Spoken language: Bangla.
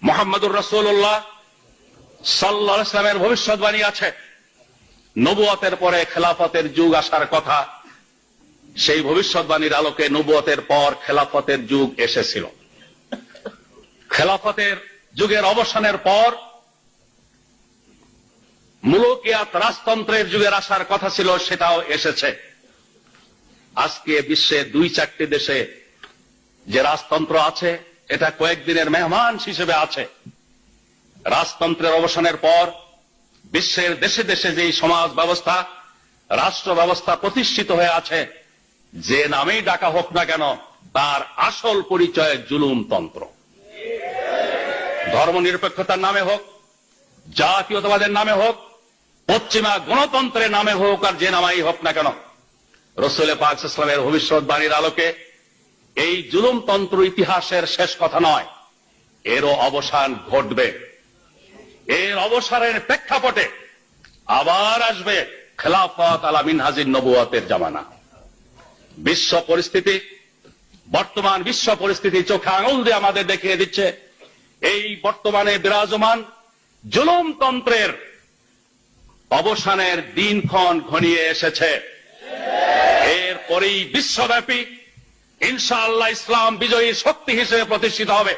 মুহাম্মদুর রাসূলুল্লাহ সাল্লাল্লাহু আলাইহি ওয়াসাল্লামের ভবিষ্যৎবাণী আছে, নবুয়তের পরে খেলাফতের যুগ আসার কথা। সেই ভবিষ্যৎবাণীর আলোকে নবুয়তের পর খেলাফতের যুগ এসেছিল। খেলাফতের যুগের অবসানের পর মুলুকিয়াত রাজতন্ত্রের যুগের আসার কথা ছিল, সেটাও এসেছে। আজকে বিশ্বে 2-4টি দেশে যে রাজতন্ত্র আছে, এটা কয়েকদিনের মেহমান হিসেবে আছে। রাজতন্ত্রের অবসানের পর বিশ্বের দেশে দেশে যেই সমাজ ব্যবস্থা, রাষ্ট্র ব্যবস্থা প্রতিষ্ঠিত হয়ে আছে, যে নামেই ডাকা হোক না কেন, তার আসল পরিচয় জুলুমতন্ত্র। ধর্মনিরপেক্ষতার নামে হোক, জাতীয়তাবাদের নামে হোক, পশ্চিমা গণতন্ত্রের নামে হোক, আর যে নামাই হোক না কেন, রাসূল পাক সাল্লাল্লাহু আলাইহি ওয়াসাল্লামের ভবিষ্যৎবাণীর আলোকে এই জুলুমতন্ত্র ইতিহাসের শেষ কথা নয়, এরও অবসান ঘটবে। এর অবসানের প্রেক্ষাপটে আবার আসবে খেলাফত আলা মিনহাজিন নবুয়তের জামানা। বিশ্ব পরিস্থিতি, বর্তমান বিশ্ব পরিস্থিতি চোখে আঙুল দিয়ে আমাদের দেখিয়ে দিচ্ছে, এই বর্তমানে বিরাজমান জুলুমতন্ত্রের অবসানের দিনক্ষণ ঘনিয়ে এসেছে। এরপরেই বিশ্বব্যাপী ইনশাআল্লাহ ইসলাম বিজয়ী শক্তি হিসেবে প্রতিষ্ঠিত হবে।